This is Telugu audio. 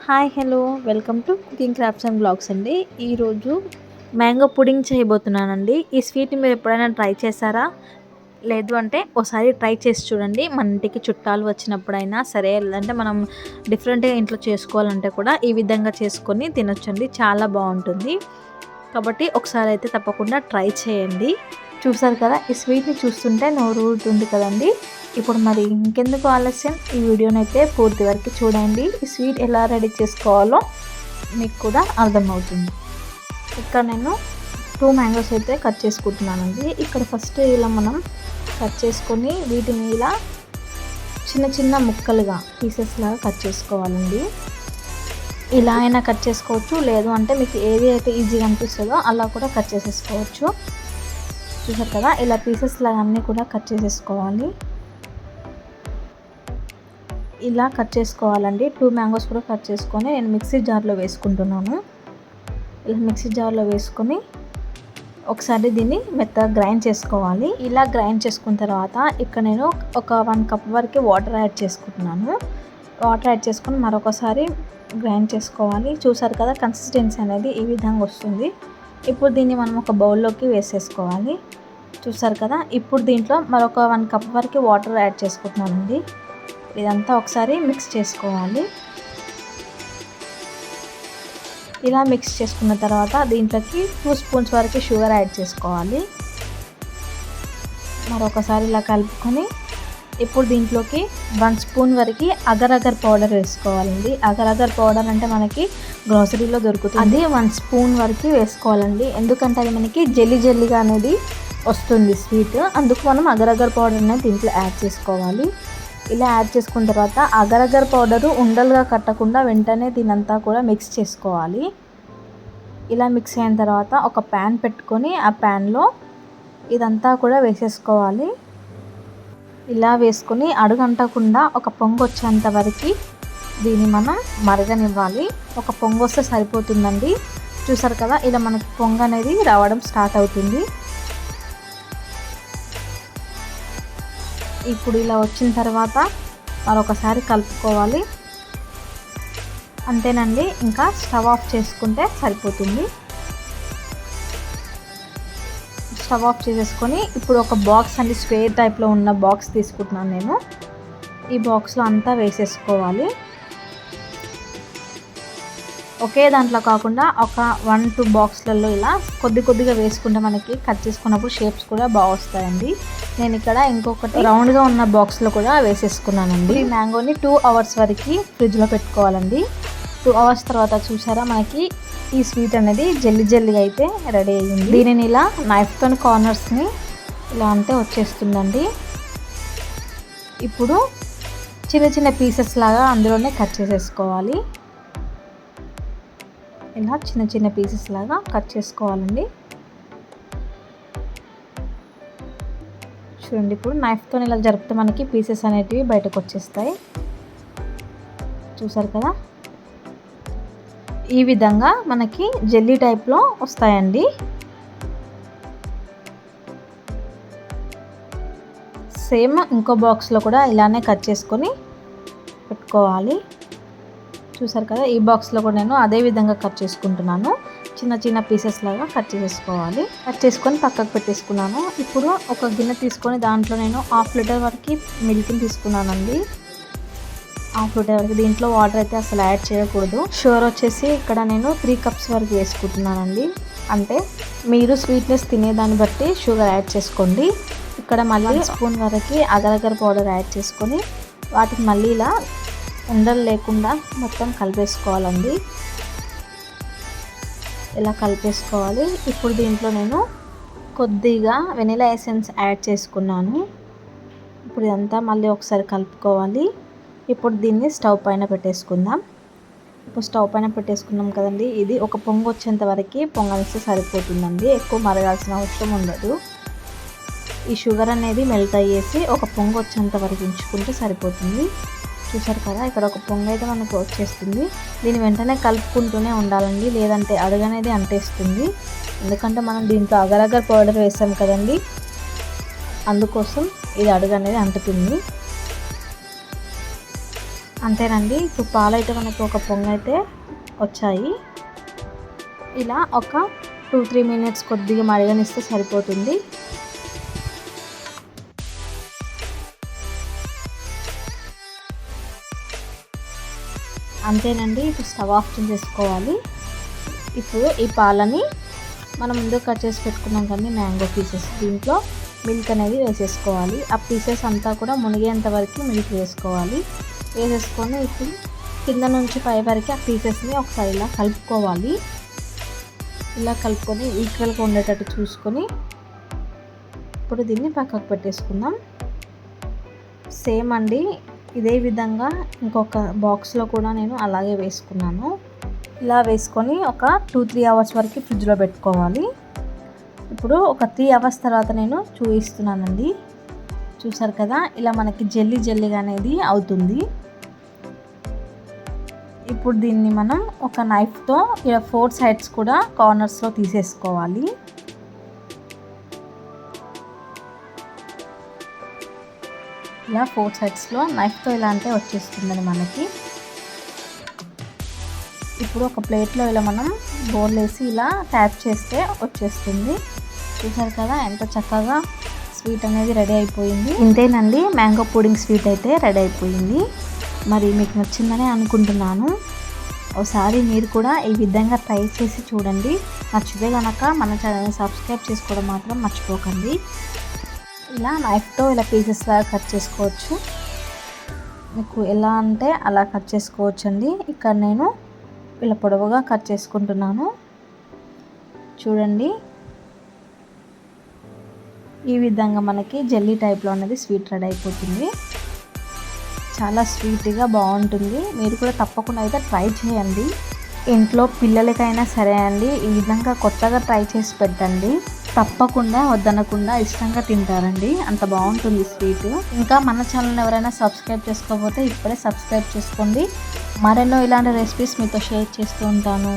Hi hello welcome to cooking crafts and blogs అండి. ఈరోజు మ్యాంగో పుడింగ్ చేయబోతున్నానండి. ఈ స్వీట్ని మీరు ఎప్పుడైనా ట్రై చేశారా? లేదు అంటే ఒకసారి ట్రై చేసి చూడండి. మన ఇంటికి చుట్టాలు వచ్చినప్పుడైనా సరే, లేదంటే మనం డిఫరెంట్గా ఇంట్లో చేసుకోవాలంటే కూడా ఈ విధంగా చేసుకొని తినొచ్చండి. చాలా బాగుంటుంది. కాబట్టి ఒకసారి అయితే తప్పకుండా ట్రై చేయండి. చూసారు కదా, ఈ స్వీట్ని చూస్తుంటే నోరు ఊరుతుంది కదండి. ఇప్పుడు మరి ఇంకెందుకు ఆలస్యం, ఈ వీడియోని అయితే పూర్తి వరకు చూడండి. ఈ స్వీట్ ఎలా రెడీ చేసుకోవాలో మీకు కూడా అర్థమవుతుంది. ఇక్కడ నేను 2 మ్యాంగోస్ అయితే కట్ చేసుకుంటున్నానండి. ఇక్కడ ఫస్ట్ ఇలా మనం కట్ చేసుకొని వీటిని ఇలా చిన్న చిన్న ముక్కలుగా పీసెస్ లాగా కట్ చేసుకోవాలండి. ఇలా అయినా కట్ చేసుకోవచ్చు, లేదు అంటే మీకు ఏది అయితే ఈజీగా అనిపిస్తుందో అలా కూడా కట్ చేసేసుకోవచ్చు. చూసారు కదా, ఇలా పీసెస్ లాగా అన్నీ కూడా కట్ చేసేసుకోవాలి. ఇలా కట్ చేసుకోవాలండి. 2 మ్యాంగోస్ కూడా కట్ చేసుకొని నేను మిక్సీ జార్లో వేసుకుంటున్నాను. ఇలా మిక్సీ జార్లో వేసుకొని ఒకసారి దీన్ని మెత్తగా గ్రైండ్ చేసుకోవాలి. ఇలా గ్రైండ్ చేసుకున్న తర్వాత ఇక్కడ నేను ఒక 1 కప్ వరకు వాటర్ యాడ్ చేసుకుంటున్నాను. వాటర్ యాడ్ చేసుకొని మరొకసారి గ్రైండ్ చేసుకోవాలి. చూసారు కదా, కన్సిస్టెన్సీ అనేది ఈ విధంగా వస్తుంది. ఇప్పుడు దీన్ని మనం ఒక బౌల్లోకి వేసేసుకోవాలి. చూసారు కదా, ఇప్పుడు దీంట్లో మరొక 1 కప్ వరకు వాటర్ యాడ్ చేసుకుంటున్నానండి. ఇదంతా ఒకసారి మిక్స్ చేసుకోవాలి. ఇలా మిక్స్ చేసుకున్న తర్వాత దీంట్లోకి 2 స్పూన్స్ వరకు షుగర్ యాడ్ చేసుకోవాలి. మరొకసారి ఇలా కలుపుకొని ఇప్పుడు దీంట్లోకి 1 స్పూన్ వరకు అగర్ అగర్ పౌడర్ వేసుకోవాలండి. అగర్ అగర్ పౌడర్ అంటే మనకి గ్రోసరీలో దొరుకుతుంది. అది 1 స్పూన్ వరకు వేసుకోవాలండి. ఎందుకంటే అది మనకి జెల్లీ జెల్లీగా అనేది వస్తుంది స్వీట్. అందుకు మనం అగర్ అగర్ పౌడర్ అనేది దీంట్లో యాడ్ చేసుకోవాలి. ఇలా యాడ్ చేసుకున్న తర్వాత అగర్ అగర్ పౌడరు ఉండలుగా కట్టకుండా వెంటనే దీనంతా కూడా మిక్స్ చేసుకోవాలి. ఇలా మిక్స్ అయిన తర్వాత ఒక ప్యాన్ పెట్టుకొని ఆ ప్యాన్లో ఇదంతా కూడా వేసేసుకోవాలి. ఇలా వేసుకొని అడుగంటకుండా ఒక పొంగు వచ్చేంత వరకు దీన్ని మనం మరగనివ్వాలి. ఒక పొంగు వస్తే సరిపోతుందండి. చూసారు కదా, ఇలా మనకి పొంగు అనేది రావడం స్టార్ట్ అవుతుంది. ఇప్పుడు ఇలా వచ్చిన తర్వాత మరొకసారి కలుపుకోవాలి. అంతేనండి, ఇంకా స్టవ్ ఆఫ్ చేసుకుంటే సరిపోతుంది. స్టవ్ ఆఫ్ చేసేసుకొని ఇప్పుడు ఒక బాక్స్ అండి, స్క్వేర్ టైప్లో ఉన్న బాక్స్ తీసుకుంటున్నాను నేను. ఈ బాక్స్లో అంతా వేసేసుకోవాలి. ఒకే దాంట్లో కాకుండా ఒక 1-2 బాక్స్లలో ఇలా కొద్దిగా వేసుకుంటే మనకి కట్ చేసుకున్నప్పుడు షేప్స్ కూడా బాగా వస్తాయండి. నేను ఇక్కడ ఇంకొకటి రౌండ్గా ఉన్న బాక్స్లో కూడా వేసేసుకున్నానండి. ఈ మ్యాంగోని 2 అవర్స్ వరకు ఫ్రిడ్జ్లో పెట్టుకోవాలండి. 2 అవర్స్ తర్వాత చూసారా, మనకి ఈ స్వీట్ అనేది జెల్లీ జెల్లీగా అయితే రెడీ అయ్యింది. దీనిని ఇలా నైఫ్తో కార్నర్స్ని ఇలా అంటే వచ్చేస్తుందండి. ఇప్పుడు చిన్న చిన్న పీసెస్ లాగా అందులోనే కట్ చేసేసుకోవాలి. ఇలా చిన్న చిన్న పీసెస్ లాగా కట్ చేసుకోవాలండి. చూడండి, ఇప్పుడు నైఫ్తో ఇలా జరిపితే మనకి పీసెస్ అనేటివి బయటకు వచ్చేస్తాయి. చూసారు కదా, ఈ విధంగా మనకి జెల్లీ టైప్లో వస్తాయండి. సేమ్ ఇంకో బాక్స్లో కూడా ఇలానే కట్ చేసుకొని పెట్టుకోవాలి. చూసారు కదా, ఈ బాక్స్లో కూడా నేను అదే విధంగా కట్ చేసుకుంటున్నాను. చిన్న చిన్న పీసెస్ లాగా కట్ చేసుకోవాలి. కట్ చేసుకొని పక్కకు పెట్టేసుకున్నాను. ఇప్పుడు ఒక గిన్నె తీసుకొని దాంట్లో నేను 1/2 లీటర్ వరకు మిల్క్ని తీసుకున్నానండి. 1/2 లీటర్ వరకు. దీంట్లో వాటర్ అయితే అసలు యాడ్ చేయకూడదు. షుగర్ వచ్చేసి ఇక్కడ నేను 3 కప్స్ వరకు వేసుకుంటున్నానండి. అంటే మీరు స్వీట్నెస్ తినేదాన్ని బట్టి షుగర్ యాడ్ చేసుకోండి. ఇక్కడ మళ్ళీ 1 స్పూన్ వరకు అగరగర్ పౌడర్ యాడ్ చేసుకొని వాటికి మళ్ళీ ఇలా ఉండలు లేకుండా మొత్తం కలిపేసుకోవాలండి. ఇలా కలిపేసుకోవాలి. ఇప్పుడు దీంట్లో నేను కొద్దిగా వెనిలా ఎసెన్స్ యాడ్ చేసుకున్నాను. ఇప్పుడు ఇదంతా మళ్ళీ ఒకసారి కలుపుకోవాలి. ఇప్పుడు దీన్ని స్టవ్ పైన పెట్టేసుకుందాం. ఇప్పుడు స్టవ్ పైన పెట్టేసుకున్నాం కదండి. ఇది ఒక పొంగు వచ్చేంత వరకు పొంగలిస్తే సరిపోతుందండి. ఎక్కువ మరగాల్సిన అవసరం ఉండదు. ఈ షుగర్ అనేది మెల్ట్ అయ్యేసి ఒక పొంగు వచ్చేంత వరకు ఉంచుకుంటే సరిపోతుంది. చూసారు కదా, ఇక్కడ ఒక పొంగు అయితే మనకు వచ్చేస్తుంది. దీన్ని వెంటనే కలుపుకుంటూనే ఉండాలండి, లేదంటే అడుగు అనేది అంటేస్తుంది. ఎందుకంటే మనం దీంట్లో అగరగర్ పౌడర్ వేసాం కదండి, అందుకోసం ఇది అడుగు అనేది అంటుతుంది. అంతేనండి. ఇప్పుడు పాలైతే మనకు ఒక పొంగైతే వచ్చాయి. ఇలా ఒక 2-3 మినిట్స్ కొద్దిగా మరగనిస్తే సరిపోతుంది. అంతేనండి. ఇప్పుడు స్టవ్ ఆఫ్ చేసేసుకోవాలి. ఇప్పుడు ఈ పాలని మనం ముందు కట్ చేసి పెట్టుకున్నాం కానీ మ్యాంగో పీసెస్, దీంట్లో మిల్క్ అనేది వేసేసుకోవాలి. ఆ పీసెస్ అంతా కూడా మునిగేంత వరకు మిల్క్ వేసుకోవాలి. వేసేసుకొని ఇప్పుడు కింద నుంచి పై వరకు ఆ పీసెస్ని ఒకసారి ఇలా కలుపుకోవాలి. ఇలా కలుపుకొని ఈక్వల్గా ఉండేటట్టు చూసుకొని ఇప్పుడు దీన్ని పక్కకు పెట్టేసుకుందాం. సేమ్ అండి ఇదే విధంగా ఇంకొక బాక్స్లో కూడా నేను అలాగే వేసుకున్నాను. ఇలా వేసుకొని ఒక 2-3 అవర్స్ వరకు ఫ్రిడ్జ్లో పెట్టుకోవాలి. ఇప్పుడు ఒక 3 అవర్స్ తర్వాత నేను చూపిస్తున్నానండి. చూసారు కదా, ఇలా మనకి జెల్లీ జెల్లీగా అనేది అవుతుంది. ఇప్పుడు దీన్ని మనం ఒక నైఫ్తో ఇలా 4 సైడ్స్ కూడా కార్నర్స్లో తీసేసుకోవాలి. ఇలా 4 సైడ్స్లో నైఫ్తో ఇలా అంటే వచ్చేస్తుందని మనకి. ఇప్పుడు ఒక ప్లేట్లో ఇలా మనం బౌల్ వేసి ఇలా ట్యాప్ చేస్తే వచ్చేస్తుంది. చూసారు కదా ఎంత చక్కగా స్వీట్ అనేది రెడీ అయిపోయింది. ఇంతేనండి, మ్యాంగో పుడింగ్ స్వీట్ అయితే రెడీ అయిపోయింది. మరి మీకు నచ్చిందని అనుకుంటున్నాను. ఒకసారి మీరు కూడా ఈ విధంగా ట్రై చేసి చూడండి. నచ్చితే కనుక మన ఛానల్ని సబ్స్క్రైబ్ చేసుకోవడం మాత్రం మర్చిపోకండి. ఇలా నైఫ్తో ఇలా పీసెస్ లాగా కట్ చేసుకోవచ్చు. మీకు ఎలా అంటే అలా కట్ చేసుకోవచ్చు అండి. ఇక్కడ నేను ఇలా పొడవుగా కట్ చేసుకుంటున్నాను. చూడండి, ఈ విధంగా మనకి జెల్లీ టైప్లో అనేది స్వీట్ రెడీ అయిపోతుంది. చాలా స్వీట్గా బాగుంటుంది. మీరు కూడా తప్పకుండా అయితే ట్రై చేయండి. ఇంట్లో పిల్లలకైనా సరే అండి, ఈ విధంగా కొత్తగా ట్రై చేసి పెట్టండి. తప్పకుండా వద్దనకుండా ఇష్టంగా తింటారండి. అంత బాగుంటుంది స్వీట్. ఇంకా మన ఛానల్ని ఎవరైనా సబ్స్క్రైబ్ చేసుకోకపోతే ఇప్పుడే సబ్స్క్రైబ్ చేసుకోండి. మరెన్నో ఇలాంటి రెసిపీస్ మీతో షేర్ చేస్తూ ఉంటాను.